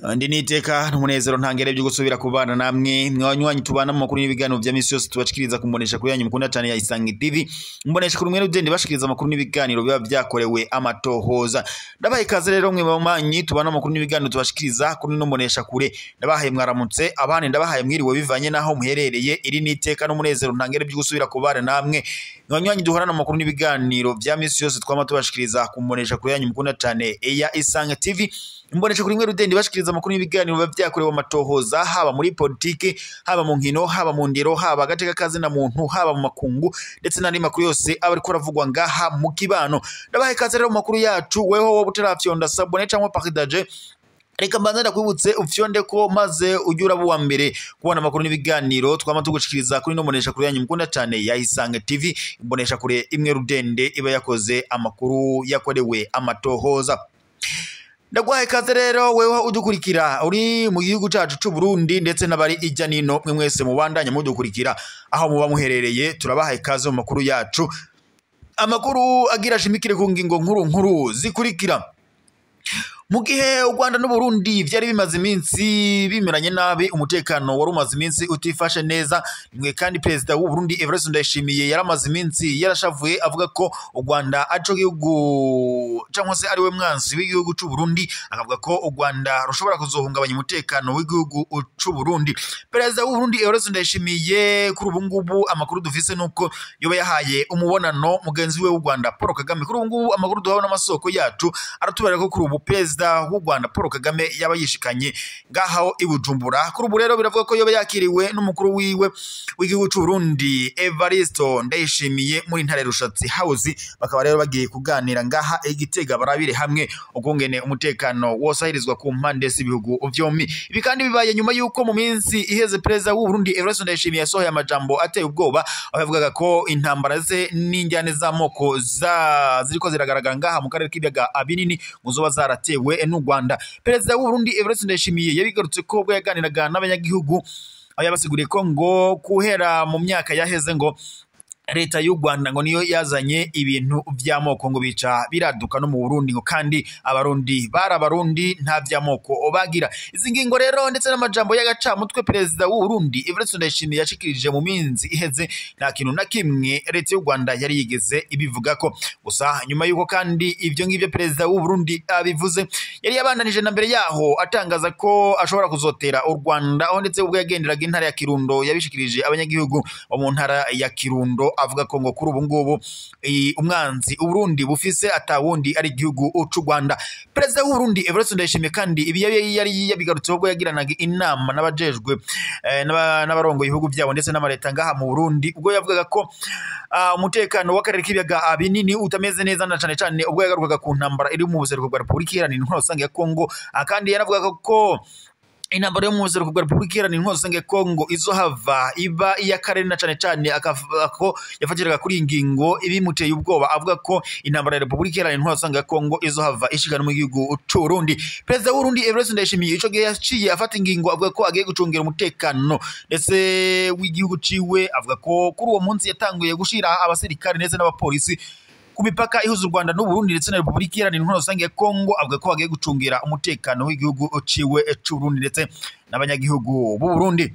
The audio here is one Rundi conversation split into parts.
Andi niteka n'umunezero ntangere byo gusubira kubana namwe mwanywanyi tubana mu makuru n'ibiganiro bya misi yose tubashikiriza kumbonesha kuri yanyu mukunda cyane ya Isangi TV mbonesha kuri mwene ugende bashikiriza amakuru n'ibiganiro biba byakorewe amatohoza ndabaye kaze rero mwe bamanyi tubana mu makuru n'ibiganiro tubashikiriza kuri no mbonesha kure ndabahaye mwaramutse abane ndabahaye mwiriwe bivanye naho muherereye iri niteka n'umunezero ntangere byo gusubira kubana namwe mwanywanyi duhorana mu makuru n'ibiganiro bya misi yose twama tubashikiriza kumbonesha kuri yanyu mukunda cyane ya Isangi TV mbonesha kuri mwe rudende bashikiriza amakuru n'ibiganiro biba byakorewe amatohoza haba muri politike haba mu nkino haba mu ndero haba gateka kazi na muntu haba mu makungu ndetse n'andi makuru yose aba ariko ravugwa ngaha mu kibano ndabahe kaze rero mu makuru yacu weho wo butarafyonda sabone cyangwa partage reka mbanza ndakwibutse ufyonde ko maze ujura buwa mbere kubona amakuru n'ibiganiro twama tugushikiriza kuri no mbonesha kuri yanyu mukunda cyane ya Isange TV mbonesha kure imwe rudende iba yakoze amakuru yakorewe amatohoza ndagwaye kaze rero weho udukurikira uri mu gihugu cyacu cy'u Burundi ndetse n'abari ijya nino mwe mwese mubandanya mudukurikira aho muba muherereye turabahaye kaze mu makuru yacu amakuru agira shimikire ku ngingo nkuru zikurikira mu gihe u Rwanda n'u Burundi byari bimaze iminsi bimeranye nabi umutekano wari umaze iminsi utifashe neza nimwe kandi president w'u Burundi Evariste Ndayishimiye yaramaze iminsi yarashavuye avuga ko u Rwanda aco gihugu cyangwa se ari we mwansi w'igihugu cy'u Burundi akavuga ko u Rwanda rushobora kuzohungabanya umutekano w'igihugu cy'u Burundi president w'u Burundi Evariste Ndayishimiye kuri ubu ngubu amakuru dufise nuko yoba yahaye umubonano mugenzi we w'u Rwanda Paul Kagame kuri ubu ngubu amakuru duhawe n'amasoko yacu aratubera ko kuri ubu president w'u Rwanda Paul Kagame yaba yishikanye ngaho ibujumbura kuri ubu rero biravuga ko yoba yakiriwe n'umukuru wiwe w'igihugu cy'u Burundi Evariste Ndayishimiye muri ntare rushatsi house bakaba rero bagiye kuganira ngaha igitega barabire hamwe ukungene umutekano wosahirizwa ku mpande z'ibihugu vyombi ibi kandi bibaye nyuma yuko mu minsi iheze president w'u Burundi Evariste Ndayishimiye yasohoye amajambo ateye ubwoba abavugaga ko intambara ze n'injyane z'amoko ziriko ziragaragara ngaha mu karere k'ibiyaga binini muzoba zaratewe n'u Rwanda president w'u Burundi Evariste Ndayishimiye yabigarutse ko ubwo yaganiraga n'abanyagihugu aho yabasiguriye ko ngo kuhera mu myaka yaheze ngo leta y'u Rwanda ngo niyo yazanye ibintu vy'amoko ngo bica biraduka no mu Burundi ngo kandi abarundi barabarundi nta vy'amoko bagira izi ngingo rero ndetse n'amajambo y'agacamutwe president w'u Burundi Evariste Ndayishimiye yashikirije mu minsi iheze nta kintu na kimwe leta y'u Rwanda yari yigeze ibivuga ko gusa nyuma yuko kandi ivyo ngivyo president w'u Burundi abivuze yari yabandanije na mbere yaho atangaza ko ashobora kuzotera u Rwanda aho ndetse ubwo yagenderaga intara ya Kirundo yabishikirije abanyagihugu bo mu ntara ya Kirundo avuga ko ngo kuri ubu ngubu umwanzi u Burundi bufise atawundi ari igihugu cy'u Rwanda president w'u Burundi Evariste Ndayishimiye kandi ibi yari yabigarutseho ubwo yagiranaga inama n'abajejwe n'abarongo ibihugu byabo ndetse n'amareta ngaha mu Burundi ubwo yavugaga ko umutekano w'akarere k'ibiyaga binini utameze neza na cane cane ubwo yagarukaga ku ntambara iri mu buseruko bwa Repubulika Iharanira Intwaro Rusange ya Kongo kandi yaravugaga ko intambara yo mu buseruko bwa Repubulika Iharanira Intwaro Rusange ya Kongo izohava iba iyakarere na cane cane akavuga ko yafatiraga kuri ingingo ibimuteye ubwoba avuga ko intambara ya Repubulika Iharanira Intwaro Rusange ya Kongo izohava ishikana mu gihugu cy'u Burundi president w'u Burundi Evariste Ndayishimiye ico gihe yaciye afata ingingo avuga ko agiye gucungira umutekano ndetse w'igihugu ciwe avuga ko kuri uwo munsi yatanguye gushira abasirikare ndetse n'abapolisi ku mipaka ihuza u Rwanda n'u Burundi ndetse na Repubulika Iharanira Intwaro Rusange ya Kongo avuga ko bagiye gucungira umutekano w'igihugu ciwe cy'u Burundi ndetse n'abanyagihugu b'u Burundi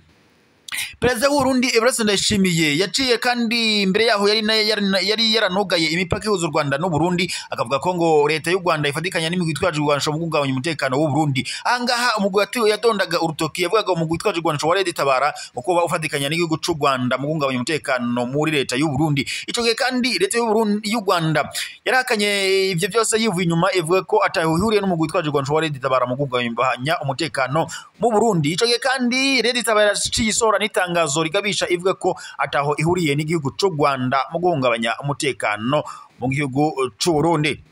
president w'u Burundi Evariste Ndayishimiye yaciye kandi imbere yaho yari yaranogaye imipaka ihuza u Rwanda n'u Burundi akavuga ko ngo leta y'u Rwanda ifatikanya n'imigwi itwaje urwanisho mu kugabanya umutekano w'u Burundi ahangaha umugwi yatondaga urutoki yavugaga umugwi itwaje urwanisho wa Red Tabara uko ufatikanya n'igihugu cy'u Rwanda mu kugabanya umutekano muri leta y'u Burundi ico gihe kandi leta y'u Rwanda yarakanye ivyo byose yivuye inyuma ivuga ko atahuriye n'umugwi itwaje urwanisho wa Red Tabara mu kugabanya umutekano mu Burundi ico gihe kandi Red Tabara yaciye isora n'itangazo rigabisha ivuga ko ataho ihuriye n'igihugu cy'u Rwanda mu guhungabanya umutekano mu gihugu cy'u Burundi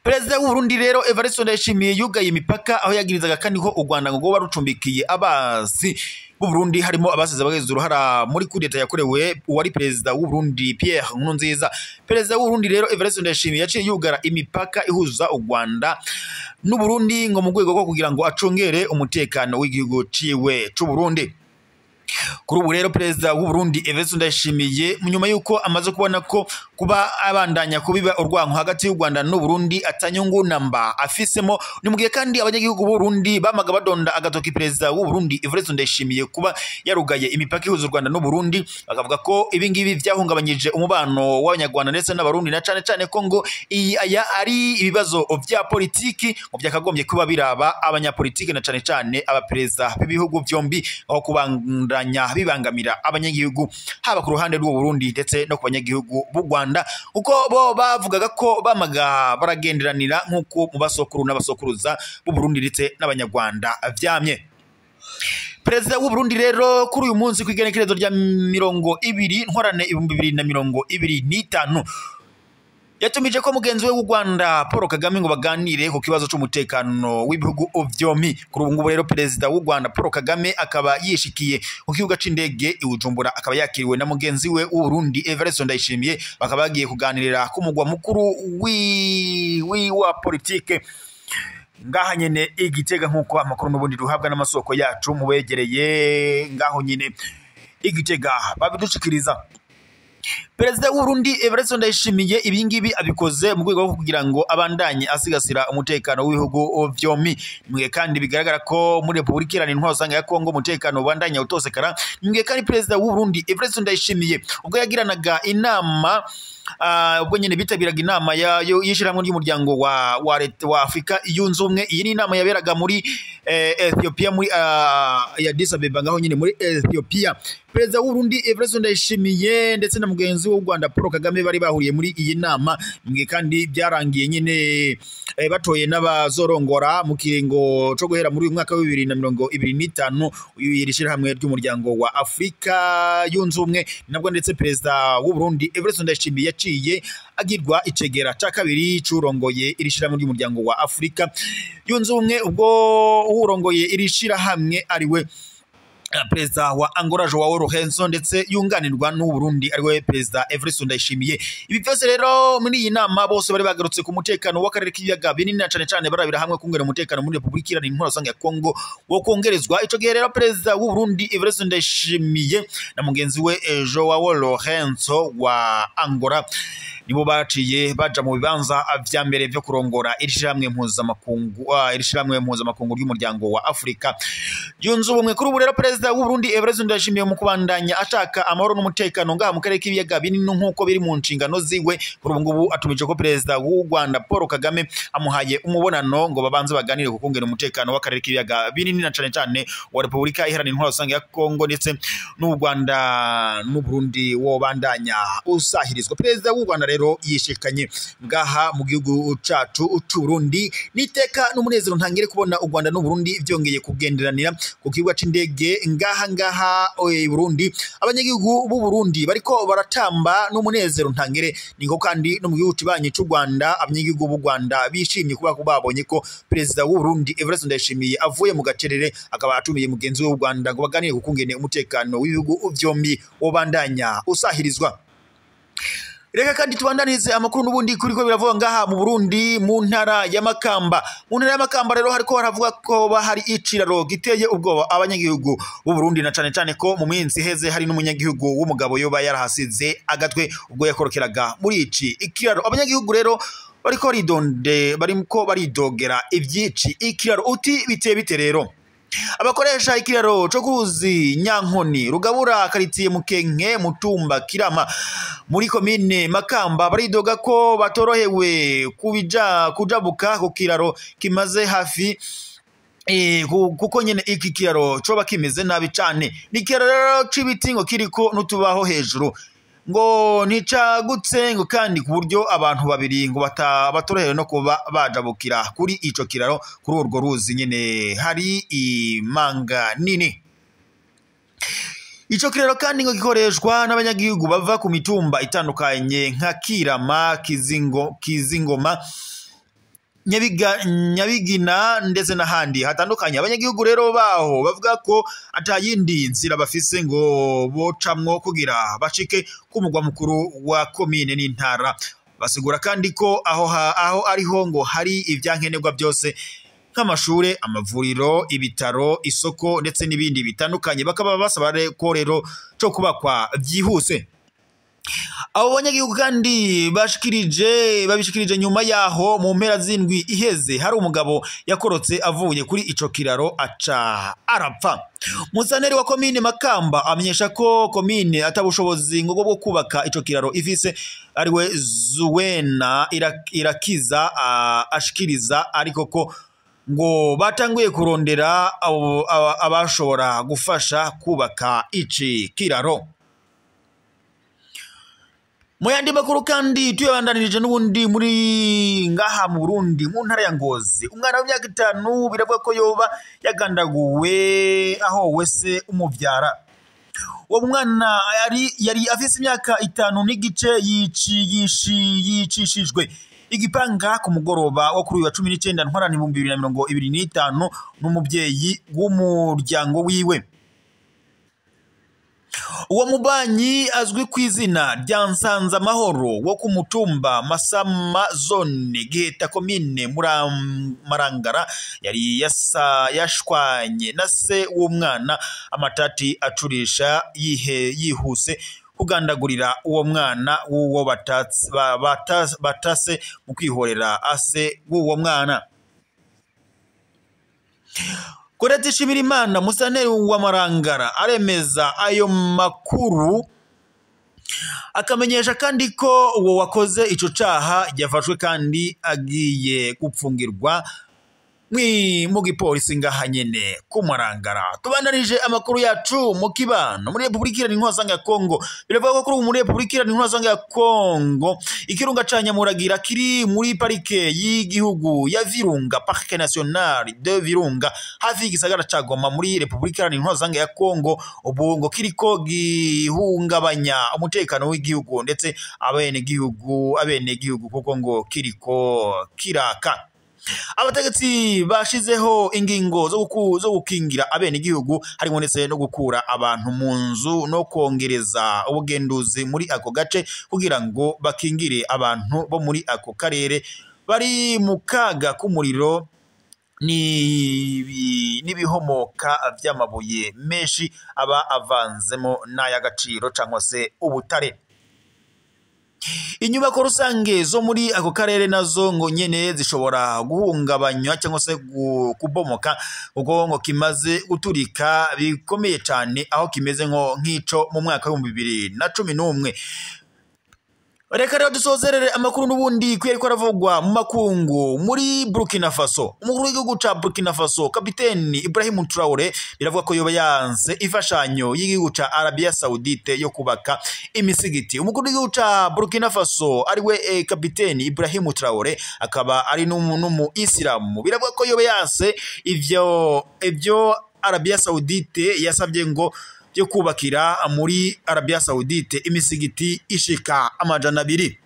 president w'u Burundi rero Evariste Ndayishimiye yugaye imipaka aho yagirizaga kandi ko u Rwanda ngo barucumbikiye abasi b'u Burundi harimo abasize bageze uruhara muri kudeta yakorewe uwari president w'u Burundi Pierre Nkurunziza president w'u Burundi rero Evariste Ndayishimiye yaciye yugara imipaka ihuza u Rwanda n'u Burundi ngo mu rwego rwo kugira ngo acongere umutekano w'igihugu ciwe cy'u Burundi Kuri ubu rero perezida w'u Burundi Evariste Ndayishimiye nyuma yuko amaze kubona ko kuba abandanya kubiba urwanko hagati y'u Rwanda n'u Burundi atanyungu namba afisemo, ni mugihe kandi abanyagihugu b'u Burundi bamaga badonda agatoki perezida w'u Burundi Evariste Ndayishimiye kuba yarugaye imipaka ihuza u Rwanda n'u Burundi, bakavuga ko ibi ngibi byahungabanyije umubano w'abanyarwanda ndetse n'abarundi, na cane ko ngo aya ari ibibazo vya politiki mu byakagombye kuba biraba abanyapolitiki na cane abaperezida b'ibihugu byombi, aho kubandanya bibangamira abanyagihugu haba ku ruhande rw'u Burundi ndetse no ku banyagihugu b'u Rwanda, uko bo bavugaga ko bamaga baragenderanira nk'uko mu basokuru n'abasokuruza b'u Burundi ndetse n'abanyarwanda vyamye. Perezida w'u Burundi rero kuri uyu munsi kwigenekerezo rya 20 ntwarane 2025 yatumije ko mugenzi we w'u Rwanda Paul Kagame ngo baganire ku kibazo cy'umutekano w'ibihugu vyombi. Kuri ubu ngubu rero perezida w'u Rwanda Paul Kagame akaba yishikiye ku kibuga c'indege i Bujumbura, akaba yakiriwe na mugenzi we w'u Burundi Evariste Ndayishimiye, bakaba bagiye kuganirira ku mugwa mukuru wa politike ngaha nyene Igitega, nk'uko amakuru n'ubundi duhabwa n'amasoko yacu mubegereye ngaho nyene Igitega babidushikiriza. Perezida w'u Burundi Evariste Ndayishimiye ibingibi abikoze mu rwego rwo kugira ngo abandanye asigasira umutekano w'ibihugu vyombi, mwe kandi bigaragara ko muri Republika Iharanira Intwaro Rusange ya Kongo umutekano ubandanya utosekara. Mwe kandi perezida w'u Burundi Evariste Ndayishimiye ubwo yagiranaga inama ubwo nyene bitabiraga inama y'ishiramwe ry'umuryango wa Afrika yunze ubumwe. Iyi ni inama yaberaga muri Ethiopia, muri Addis Abeba ngaho nyene muri Ethiopia. Perezida w'u Burundi Evariste Ndayishimiye ndetse na mugenzi w'u Rwanda Paul Kagame bari bahuriye muri iyi nama, mwe kandi byarangiye nyene batoye n'abazorongora mu kiringo cyo guhera muri uyu mwaka wa 2025 yirishira hamwe ry'umuryango wa Afrika yunze ubumwe. Nabwo ndetse perezida w'u Burundi Evariste Ndayishimiye yaciye agirwa icegera ca kabiri curongoye irishira hamwe ry'umuryango wa Afrika yunze ubumwe, ubwo urongoye irishira hamwe ariwe perezida wa Angola Joao Lourenço ndetse yunganirwa n'u Burundi ariwe perezida Evariste Ndayishimiye. Ibi byose rero muri iyi nama bose bari bagarutse ku mutekano w'akarere k'ibiyaga binini, na cane barabira hamwe kungera umutekano muri Republika Iharanira Intwaro Rusange ya Kongo wo kongerezwa. Ico gihe rero perezida w'u Burundi Evariste Ndayishimiye na mugenzi we Joao Lourenço wa Angola nibo baciye baja mu bibanza vya mbere vyo kurongora irishiramwe mpuzamakungu ry'umuryango wa Afrika yunze ubumwe. Kuri ubu rero perezida w'u Burundi Evariste Ndayishimiye mu kubandanya ashaka amahoro n'umutekano ngaha mu karere k'ibiyaga binini nk'uko biri mu nshingano ziwe, kuri ubu ngubu atumije ko perezida w'u Rwanda Paul Kagame amuhaye umubonano ngo babanze baganire ku kungera umutekano w'akarere k'ibiyaga binini, na cane wa Republika Iharanira Intwaro Rusange ya Kongo ndetse n'u Rwanda n'u Burundi wo bandanya usahirizwa. Perezida w'u Rwanda rero yishikanye ngaha mu gihugu cacu c'u Burundi, niteka n'umunezero ntangire kubona u Rwanda n'u Burundi vyongeye kugenderanira ku kibuga c'indege ngaha Burundi. Abanyagihugu b'u Burundi bariko baratamba n'umunezero ntangire, niko kandi no mu gihugu cibanye c'u Rwanda abanyagihugu b'u Rwanda bishimye kuba babonye ko perezida w'u Burundi Evariste Ndayishimiye avuye mu gacerere, akaba atumiye mugenzi we w'u Rwanda ngo baganire ku kungene umutekano w'ibihugu vyombi wobandanya usahirizwa. Reka kandi tubandanize amakuru n'ubundi kuriko biravuga ngaha mu Burundi mu ntara ya Makamba. Mu ntara ya Makamba rero hariko haravuga ko bahari iciraro giteye ubwoba abanyagihugu b'u Burundi, na cane ko mu minsi heze hari n'umunyagihugu w'umugabo yoba yarahasize agatwe ubwo yakorokeraga muri ici ikiraro. Abanyagihugu rero bariko baridogera ivyici ikiraro. Uti bite rero abakoresha ikiraro cyo kuruzi Nyankoni rugabura karitiye Mukenke Mutumba Kirama muri komine Makamba baridoga ko batorohewe kujabuka ku kiraro kimaze hafi kuko nyene iki kiraro coba kimeze nabi cane. Ni kiraro c'ibiti ngo kiriko n'utubaho hejuru ngo nicagutse ngo kandi ku buryo abantu babiri ngo batorohewe no kuba bajabukira kuri ico kiraro kuri urwo ruzi nyene hari imanga nini. Ico kiraro kandi ngo gikoreshwa n'abanyagihugu bava ku mitumba itandukanye nka Kirama, Kizingoma, Nyabigina ndetse n'ahandi hatandukanye. Abanyagihugu rero baho bavuga ko atayindi nzira bafise ngo bocamwo kugira bashike ku mugwa mukuru wa komine n'intara. Basigura kandi ko aho ariho ngo hari ivyankenerwa byose nk'amashure, amavuriro, ibitaro, isoko ndetse n'ibindi bitandukanye. Bakaba basaba ko rero cyo kubakwa byihuse. Abo banyagihugu kandi babishikirije nyuma yaho mu mpera z'indwi iheze hari umugabo yakorotse avuye kuri ico kiraro aca arapfa. Musaneri wa komine Makamba amenyesha ko komine atabushobozi ngo bwo kubaka ico kiraro ifise ariwe Zuwena Irakiza ashikiriza, ariko ko ngo batanguye kurondera abashobora gufasha kubaka ici kiraro. Muyandi makuru kandi tuyabandanirije n'ubundi muri ngaha mu Burundi mu ntara ya Ngozi. Umwana w'imyaka 5 biravuga ko yoba yagandaguwe aho wese umuvyara. Uwo mwana yari afise imyaka 5 n'igice yicishijwe igipanga ku mugoroba wo kuri wa 19 ntwarante 2025 n'umuvyeyi w'umuryango wiwe. Uwo mubanyi azwi kw'izina rya Nsanzamahoro wo ku mutumba Masama zone Giheta komine Marangara yari yashwanye na se w'umwana amatati acurisha yihuse kugandagurira uwo mwana w'uwo batase mu kwihorera ase w'uwo mwana. Koreti Shimirimana Musaneri wa Marangara aremeza ayo makuru, akamenyesha kandi ko uwo wakoze ico caha yafashwe kandi agiye gupfungirwa mu gipolisi ngaha nyene ku Marangara. Tubandanije amakuru yacu mu kibano muri Republika Iharanira Intwaro ya Kongo. Biravuga ko muri Republika Iharanira Intwaro ya Kongo ikirunga ca Nyamuragira kiri muri parike y'igihugu ya Virunga, Parc National de Virunga, hafi y'igisagara ca Goma muri Republika Iharanira Intwaro ya Kongo. Ubu ngo kiriko gihungabanya umutekano w'igihugu ndetse abenegihugu kuko ngo kiriko kiraka. Abategetsi bashizeho ingingo zo gukingira abenegihugu harimo ndetse no gukura abantu mu nzu no kongereza ubugenduzi muri ako gace kugira ngo bakingire abantu bo muri ako karere bari mu kaga k'umuriro n'ibihomoka vy'amabuye menshi aba avanzemo n'ay'agaciro cyangwa se ubutare. Inyubako rusange zo muri ako karere nazo ngo nyene zishobora guhungabanywa cyangwa se kubomoka kuko ngo kimaze guturika bikomeye cyane aho kimeze nk'ico mu mwaka wa 2011. Reka rero dusozerere amakuru n'ubundi kwiyeriko aravugwa mu makungu muri Burkina Faso. Umukuru w'igihugu ca Burkina Faso Kapiteni Ibrahim Traoré biravuga ko yoba yanse ifashanyo y'igihugu ca Arabia Saudite yo kubaka imisigiti. Umukuru w'igihugu ca Burkina Faso ariwe Kapiteni Ibrahim Traoré akaba ari n'umu Islamu. Biravuga ko yoba yanse ivyo Arabia Saudite yasabye ngo byo kubakira muri Arabia Saudite imisigiti ishika 200.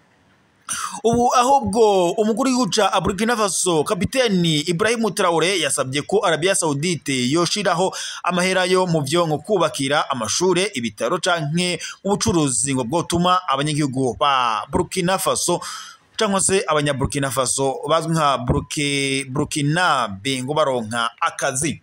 Ubu ahubwo umukuru w'igihugu ca Burkina Faso Kapiteni Ibrahim Traoré yasabye ko Arabia Saudite yoshiraho amahera yo mu byo ngo kubakira amashure, ibitaro canke ubucuruzi ngo bwotuma abanyagihugu ba Burkina Faso cyangwa se abanyaburkina Faso bazwi nka Burkinabe ngo baronka akazi.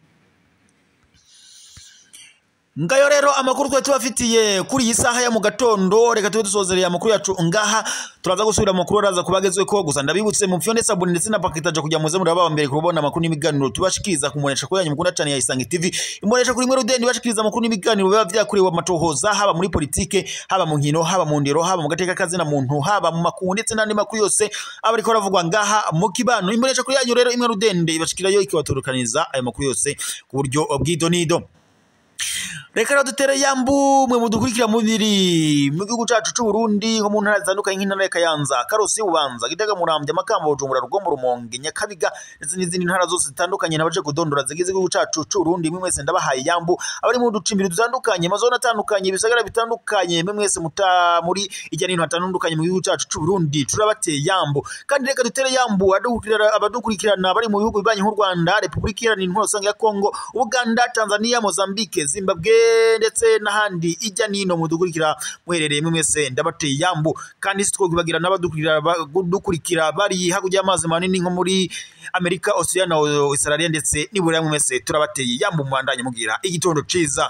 Ngayo rero amakuru twa tubafitiye kuri iyi saha ya mu gatondo. Reka tube dusozereye amakuru yacu ngaha, turaza gusubira amakuru araza kubagezwe ko gusa ndabibutse mu fyone sabuni ndetse na paketaje kujya muze muraba mbere kubona amakuru n'imiganiro tubashikiriza kumunesha ko yanyu mukunda cyane ya Isangi TV. Imonesha kuri mwero deni bashikiriza amakuru n'imiganiro biba byakurewe amatohoza haba muri politike, haba mu nkino, haba mu ndero, haba mu gateka kazi na muntu, haba mu makungu ndetse n'andi makuru yose abari ko ravugwa ngaha mu kibano. Imonesha kuri yanyu rero imwe rudende ibashikirayo ikibaturukaniza ayo makuru yose ku buryo bw'idonido. Reka rero dutere yambu mwe mudukurikira mubiri mu gihugu cyacu cy'u Burundi nko mu ntara zitandukanye nk'intara ya Kayanza, Karusi, Bubanza, Gitega, Muramvya, Makamba, Bujumbura, Rugombo, Rumonge, Nyakabiga ndetse n'izindi ntara zose zitandukanye nabaje kudondora zigize igihugu cyacu cy'u Burundi. Mwe mwese ndabahaye yambu abari mu ducimbiri dutandukanye, amazona atandukanye, bisagara bitandukanye, mwe mwese muri ijya n'intu hatandukanye mu gihugu cyacu cy'u Burundi turabateye yambu. Kandi reka dutere yambu abadukurikirana bari mu bihugu bibanye nk'u Rwanda, Republika Iharanira Intwaro ya Kongo, Uganda, Tanzania, Mozambique, Zimbabwe ndetse n'ahandi ijya nino mudukurikira muherereye mwese ndabateye yambu kandi sitwokubagira n'abadukurikira bari hakurya y'amazi manini nko muri Amerika, Australia na Australia ndetse nibura mwese turabateye yambu mwandanye mugira igitondo ciza.